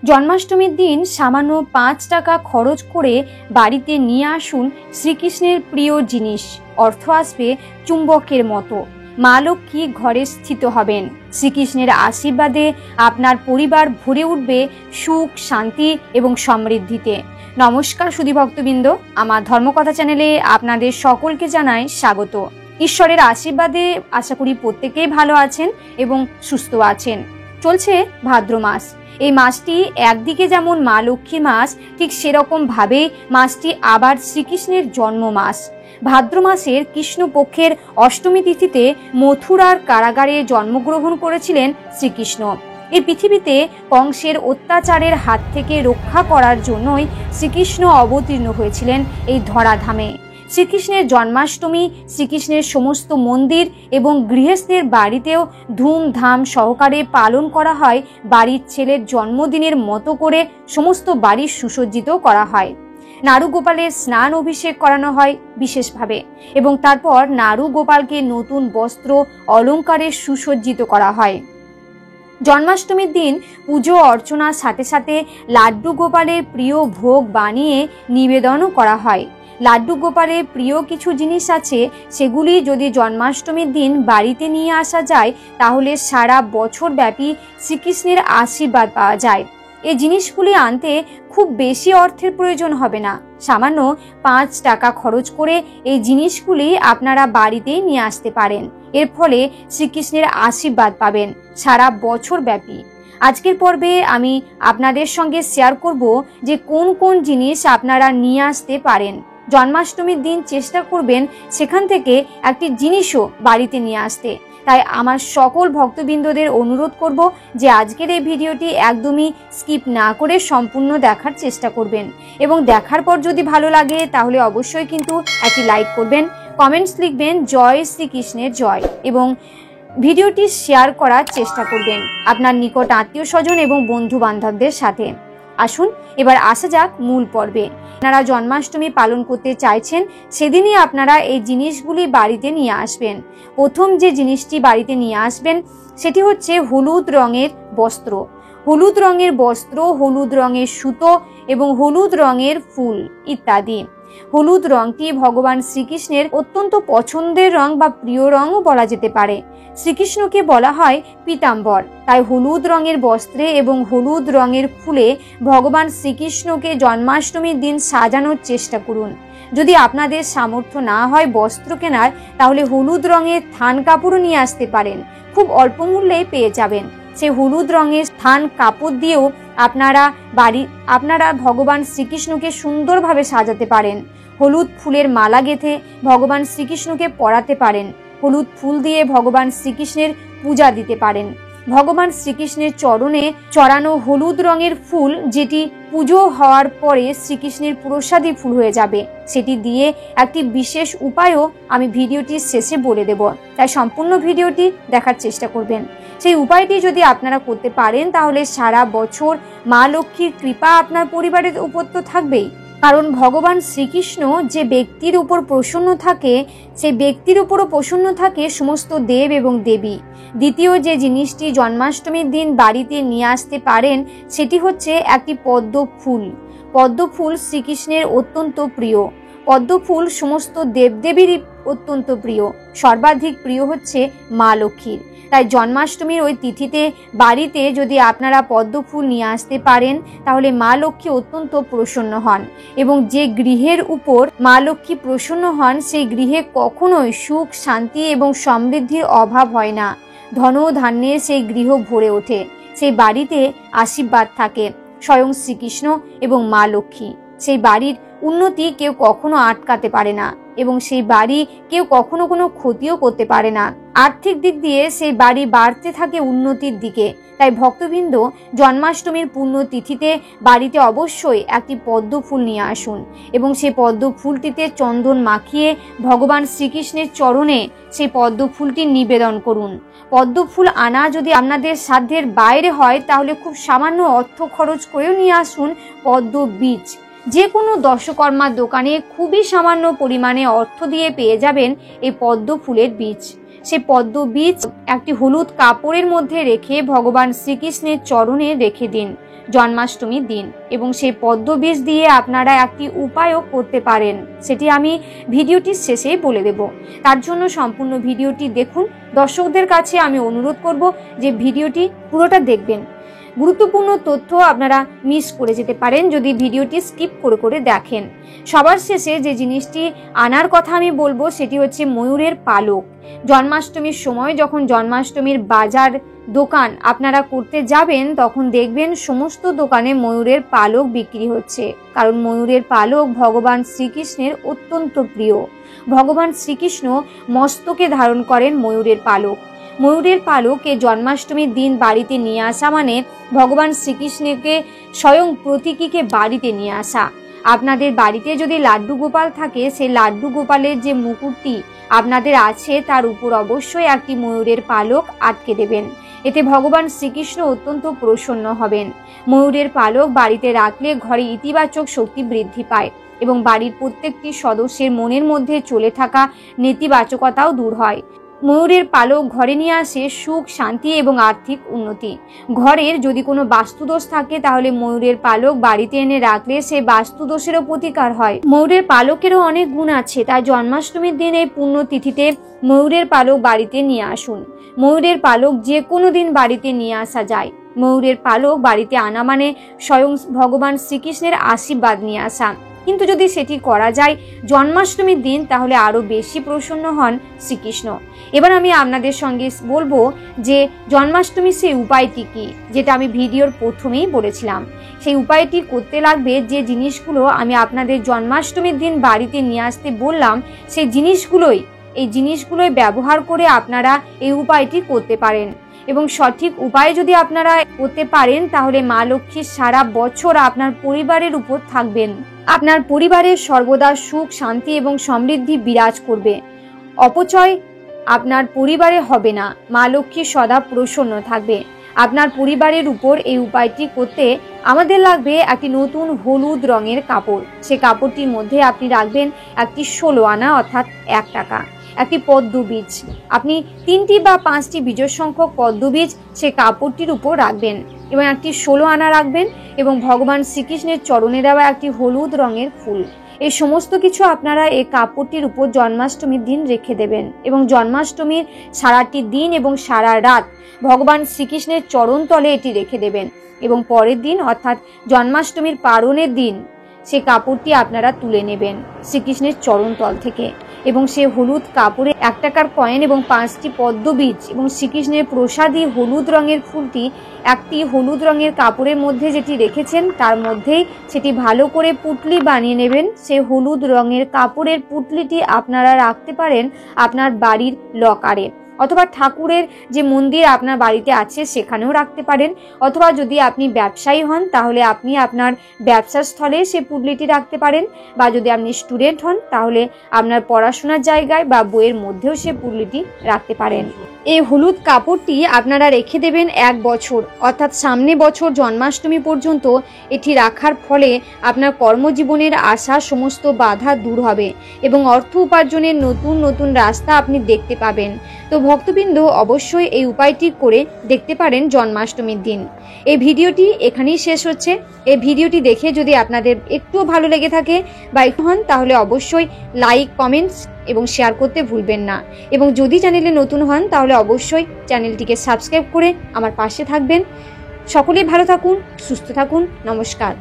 জন্মাষ্টমীর দিন সামান্য 5 টাকা খরচ করে বাড়িতে নিয়ে আসুন শ্রীকৃষ্ণের প্রিয় জিনিস। অর্থ আসবে চুম্বকের মতো। মা লক্ষ্মী ঘরে স্থিত হবেন। শ্রীকৃষ্ণের আশীর্বাদে আপনার পরিবার ভরে উঠবে সুখ, শান্তি এবং সমৃদ্ধিতে। নমস্কার সুধী ভক্তবৃন্দ, আমার ধর্মকথা চ্যানেলে আপনাদের সকলকে জানাই স্বাগত। ঈশ্বরের আশীর্বাদে আশা করি প্রত্যেকেই ভালো আছেন এবং সুস্থ আছেন। চলছে ভাদ্র মাস। এই মাসটি একদিকে যেমন মা লক্ষ্মী মাস, ঠিক সেরকম ভাবে মাসটি আবার শ্রীকৃষ্ণের জন্ম মাস। ভাদ্র মাসের কৃষ্ণপক্ষের অষ্টমী তিথিতে মথুরার কারাগারে জন্মগ্রহণ করেছিলেন শ্রীকৃষ্ণ। এই পৃথিবীতে কংসের অত্যাচারের হাত থেকে রক্ষা করার জন্যই শ্রীকৃষ্ণ অবতীর্ণ হয়েছিলেন এই ধরাধামে। শ্রীকৃষ্ণের জন্মাষ্টমী শ্রীকৃষ্ণের সমস্ত মন্দির এবং গৃহস্থের বাড়িতেও ধুমধাম সহকারে পালন করা হয়। বাড়ির ছেলের জন্মদিনের মতো করে সমস্ত বাড়ি সুসজ্জিত করা হয়। নারু গোপালের স্নান অভিষেক করানো হয় বিশেষভাবে এবং তারপর নারু গোপালকে নতুন বস্ত্র অলঙ্কারে সুসজ্জিত করা হয়। জন্মাষ্টমীর দিন পুজো অর্চনার সাথে সাথে লাড্ডু গোপালের প্রিয় ভোগ বানিয়ে নিবেদনও করা হয়। লাড্ডু গোপালের প্রিয় কিছু জিনিস আছে, সেগুলি যদি জন্মাষ্টমীর দিন বাড়িতে নিয়ে আসা যায় তাহলে সারা বছর ব্যাপী শ্রীকৃষ্ণের আশীর্বাদ পাওয়া যায়। এই জিনিসগুলি আনতে খুব বেশি অর্থের প্রয়োজন হবে না। সামান্য 5 টাকা খরচ করে এই জিনিসগুলি আপনারা বাড়িতেই নিয়ে আসতে পারেন। এর ফলে শ্রীকৃষ্ণের আশীর্বাদ পাবেন সারা বছর ব্যাপী। আজকের পর্বে আমি আপনাদের সঙ্গে শেয়ার করব যে কোন কোন জিনিস আপনারা নিয়ে আসতে পারেন। জন্মাষ্টমীর দিন চেষ্টা করবেন সেখান থেকে একটি জিনিসও বাড়িতে নিয়ে আসতে। তাই আমার সকল ভক্তবৃন্দদের অনুরোধ করব যে আজকের এই ভিডিওটি একদমই স্কিপ না করে সম্পূর্ণ দেখার চেষ্টা করবেন এবং দেখার পর যদি ভালো লাগে তাহলে অবশ্যই কিন্তু একটি লাইক করবেন, কমেন্টস লিখবেন জয় শ্রীকৃষ্ণের জয় এবং ভিডিওটি শেয়ার করার চেষ্টা করবেন আপনার নিকট আত্মীয় স্বজন এবং বন্ধু বান্ধবদের সাথে। আসুন এবার আসা যাক মূল পর্বে। আপনারা জন্মাষ্টমী পালন করতে চাইছেন সেদিনই আপনারা এই জিনিসগুলি বাড়িতে নিয়ে আসবেন। প্রথম যে জিনিসটি বাড়িতে নিয়ে আসবেন সেটি হচ্ছে হলুদ রঙের বস্ত্র। হলুদ রঙের বস্ত্র, হলুদ রঙের সুতো এবং হলুদ রঙের ফুল ইত্যাদি। হলুদ রংটি ভগবান শ্রীকৃষ্ণের অত্যন্ত পছন্দের রং বা প্রিয় রঙও বলা যেতে পারে। শ্রীকৃষ্ণকে বলা হয় পীতাম্বর। তাই হলুদ রঙের বস্ত্রে এবং হলুদ রঙের ফুলে ভগবান শ্রীকৃষ্ণকে জন্মাষ্টমীর দিন সাজানোর চেষ্টা করুন। যদি আপনাদের সামর্থ্য না হয় বস্ত্র কেনার, তাহলে হলুদ রঙের থান কাপড়ও নিয়ে আসতে পারেন। খুব অল্প মূল্যে পেয়ে যাবেন। সেই হলুদ রঙের থান কাপড় দিয়েও আপনারা ভগবান শ্রীকৃষ্ণকে সুন্দরভাবে সাজাতে পারেন। হলুদ ফুলের মালা গেঁথে ভগবান শ্রীকৃষ্ণকে পরাতে পারেন। হলুদ ফুল দিয়ে ভগবান শ্রীকৃষ্ণের পূজা দিতে পারেন। ভগবান শ্রীকৃষ্ণের চরণে চড়ানো হলুদ রঙের ফুল, যেটি পুজো হওয়ার পরে শ্রীকৃষ্ণের প্রসাদী ফুল হয়ে যাবে, সেটি দিয়ে একটি বিশেষ উপায়ও আমি ভিডিওটির শেষে বলে দেব। তাই সম্পূর্ণ ভিডিওটি দেখার চেষ্টা করবেন। সেই উপায়টি যদি আপনারা করতে পারেন তাহলে সারা বছর মা লক্ষ্মীর কৃপা আপনার পরিবারের উপর তো থাকবেই। কারণ ভগবান শ্রীকৃষ্ণ যে ব্যক্তির উপর প্রসন্ন থাকে, সেই ব্যক্তির উপরও প্রসন্ন থাকে সমস্ত দেব এবং দেবী। দ্বিতীয় যে জিনিসটি জন্মাষ্টমীর দিন বাড়িতে নিয়ে আসতে পারেন সেটি হচ্ছে একটি পদ্ম ফুল। পদ্ম ফুল শ্রীকৃষ্ণের অত্যন্ত প্রিয়। পদ্ম ফুল সমস্ত দেবদেবীরই অত্যন্ত প্রিয়। সর্বাধিক প্রিয় হচ্ছে মা লক্ষ্মীর। তাই জন্মাষ্টমীর ওই তিথিতে বাড়িতে যদি আপনারা পদ্ম ফুল নিয়ে আসতে পারেন তাহলে মা লক্ষ্মী অত্যন্ত প্রসন্ন হন এবং যে গৃহের উপর মা লক্ষ্মী প্রসন্ন হন সেই গৃহে কখনোই সুখ, শান্তি এবং সমৃদ্ধির অভাব হয় না। ধন ধান্যে সেই গৃহ ভরে ওঠে। সেই বাড়িতে আশীর্বাদ থাকে স্বয়ং শ্রীকৃষ্ণ এবং মা লক্ষ্মী। সেই বাড়ির উন্নতি কেউ কখনো আটকাতে পারে না এবং সেই বাড়ি কেউ কখনো কোনো ক্ষতিও করতে পারে না। আর্থিক দিক দিয়ে সেই বাড়ি বাড়তে থাকে উন্নতির দিকে। তাই ভক্তবৃন্দ জন্মাষ্টমীর পূর্ণ তিথিতে বাড়িতে অবশ্যই একটি পদ্ম ফুল নিয়ে আসুন এবং সেই পদ্ম ফুলটিতে চন্দন মাখিয়ে ভগবান শ্রীকৃষ্ণের চরণে সেই পদ্ম ফুলটি নিবেদন করুন। পদ্ম ফুল আনা যদি আপনাদের সাধ্যের বাইরে হয় তাহলে খুব সামান্য অর্থ খরচ করেও নিয়ে আসুন পদ্ম বীজ। যে কোনো দশকর্মার দোকানে খুবই সামান্য পরিমাণে অর্থ দিয়ে পেয়ে যাবেন এই পদ্ম ফুলের বীজ। সেই পদ্ম বীজ একটি হলুদ কাপড়ের মধ্যে রেখে ভগবান শ্রীকৃষ্ণের চরণে রেখে দিন জন্মাষ্টমীর দিন। এবং সেই পদ্ম বীজ দিয়ে আপনারা একটি উপায়ও করতে পারেন, সেটি আমি ভিডিওটির শেষেই বলে দেব। তার জন্য সম্পূর্ণ ভিডিওটি দেখুন। দর্শকদের কাছে আমি অনুরোধ করব যে ভিডিওটি পুরোটা দেখবেন। গুরুত্বপূর্ণ তথ্য আপনারা মিস করে যেতে পারেন যদি ভিডিওটি স্কিপ করে করে দেখেন। সবার শেষে যে জিনিসটি আনার কথা আমি বলবো সেটি হচ্ছে ময়ূরের পালক। জন্মাষ্টমীর সময় যখন জন্মাষ্টমীর বাজার দোকান আপনারা করতে যাবেন তখন দেখবেন সমস্ত দোকানে ময়ূরের পালক বিক্রি হচ্ছে, কারণ ময়ূরের পালক ভগবান শ্রীকৃষ্ণের অত্যন্ত প্রিয়। ভগবান শ্রীকৃষ্ণ মস্তকে ধারণ করেন ময়ূরের পালক। ময়ূরের পালক এই জন্মাষ্টমীর দিন বাড়িতে নিয়ে আসা মানে ভগবান শ্রীকৃষ্ণকে স্বয়ং প্রতীকীকে বাড়িতে নিয়ে আসা। আপনাদের বাড়িতে যদি লাড্ডু গোপাল থাকে, সেই লাড্ডু গোপালের যে মুকুটটি আপনাদের আছে তার উপর অবশ্যই একটি ময়ূরের পালক আটকে দেবেন। এতে ভগবান শ্রীকৃষ্ণ অত্যন্ত প্রসন্ন হবেন। ময়ূরের পালক বাড়িতে রাখলে ঘরে ইতিবাচক শক্তি বৃদ্ধি পায় এবং বাড়ির প্রত্যেকটি সদস্যের মনের মধ্যে চলে থাকা নেতিবাচকতাও দূর হয়। ময়ূরের পালক ঘরে নিয়ে আসে সুখ, শান্তি এবং আর্থিক উন্নতি। ঘরের যদি কোনো বাস্তুদোষ থাকে তাহলে ময়ূরের পালক বাড়িতে এনে রাখলে সেই বাস্তুদোষেরও প্রতিকার হয়। ময়ূরের পালকেরও অনেক গুণ আছে, তাই জন্মাষ্টমীর দিন এই পুণ্যতিথিতে ময়ূরের পালক বাড়িতে নিয়ে আসুন। ময়ূরের পালক যে কোনো দিন বাড়িতে নিয়ে আসা যায়। ময়ূরের পালক বাড়িতে আনা মানে স্বয়ং ভগবান শ্রীকৃষ্ণের আশীর্বাদ নিয়ে আসা। কিন্তু যদি সেটি করা যায় জন্মাষ্টমীর দিন তাহলে আরো বেশি প্রসন্ন হন শ্রীকৃষ্ণ। এবার আমি আপনাদের সঙ্গে বলবো যে জন্মাষ্টমীর সেই উপায়টি কি, যেটা আমি ভিডিওর প্রথমেই বলেছিলাম। সেই উপায়টি করতে লাগবে যে জিনিসগুলো আমি আপনাদের জন্মাষ্টমীর দিন বাড়িতে নিয়ে আসতে বললাম, সেই জিনিসগুলোই ব্যবহার করে আপনারা এই উপায়টি করতে পারেন। এবং সঠিক উপায় যদি আপনারা করতে পারেন তাহলে মা লক্ষ্মী সারা বছর আপনার পরিবারের উপর থাকবেন। আপনার পরিবারের সর্বদা সুখ, শান্তি এবং সমৃদ্ধি বিরাজ করবে। অপচয় আপনার পরিবারে হবে না। মা লক্ষ্মী সদা প্রসন্ন থাকবে। আপনার পরিবারের উপর এই উপায়টি করতে আমাদের লাগবে একটি নতুন হলুদ রঙের কাপড়। সে কাপড়টির মধ্যে আপনি রাখবেন একটি 16 আনা অর্থাৎ 1 টাকা, একটি পদ্ম বীজ। আপনি 3টি বা 5টি বীজের সংখ্যক পদ্ম বীজ সে কাপড়টির উপর রাখবেন এবং একটি 16 আনা রাখবেন এবং ভগবান শ্রীকৃষ্ণের চরণে দেওয়া একটি হলুদ রঙের ফুল। এই সমস্ত কিছু আপনারা এই কাপড়টির উপর জন্মাষ্টমীর দিন রেখে দেবেন এবং জন্মাষ্টমীর সারাটি দিন এবং সারা রাত ভগবান শ্রীকৃষ্ণের চরণ তলে এটি রেখে দেবেন এবং পরের দিন অর্থাৎ জন্মাষ্টমীর পারণের দিন সে কাপড়টি আপনারা তুলে নেবেন শ্রীকৃষ্ণের চরণ তল থেকে এবং সে হলুদ কাপড়ে 1 টাকার কয়েন এবং 5টি পদ্ম বীজ এবং শ্রীকৃষ্ণের প্রসাদী হলুদ রঙের ফুলটি একটি হলুদ রঙের কাপড়ের মধ্যে যেটি রেখেছেন তার মধ্যেই সেটি ভালো করে পুঁটলি বানিয়ে নেবেন। সেই হলুদ রঙের কাপড়ের পুঁটলিটি আপনারা রাখতে পারেন আপনার বাড়ির লকারে, অথবা ঠাকুরের যে মন্দির আপনার বাড়িতে আছে সেখানেও রাখতে পারেন, অথবা যদি আপনি ব্যবসায়ী হন তাহলে আপনি আপনার ব্যবসার স্থলে সে পুঁটলিটি রাখতে পারেন, বা যদি আপনি স্টুডেন্ট হন তাহলে আপনার পড়াশোনার জায়গায় বা বইয়ের মধ্যেও সে পুঁটলিটি রাখতে পারেন। এই হলুদ কাপড়টি আপনারা রেখে দেবেন 1 বছর, অর্থাৎ সামনে বছর জন্মাষ্টমী পর্যন্ত। এটি রাখার ফলে আপনার কর্মজীবনের আসা সমস্ত বাধা দূর হবে এবং অর্থ উপার্জনের নতুন নতুন রাস্তা আপনি দেখতে পাবেন। তো ভক্তবৃন্দ অবশ্যই এই উপায়টি করে দেখতে পারেন জন্মাষ্টমীর দিন। এই ভিডিওটি এখানেই শেষ হচ্ছে। এই ভিডিওটি দেখে যদি আপনাদের একটুও ভালো লেগে থাকে বা একটু হন তাহলে অবশ্যই লাইক, কমেন্টস এবং শেয়ার করতে ভুলবেন না। এবং যদি চ্যানেলে নতুন হন তাহলে অবশ্যই চ্যানেলটিকে সাবস্ক্রাইব করে আমার পাশে থাকবেন। সকলেই ভালো থাকুন, সুস্থ থাকুন। নমস্কার।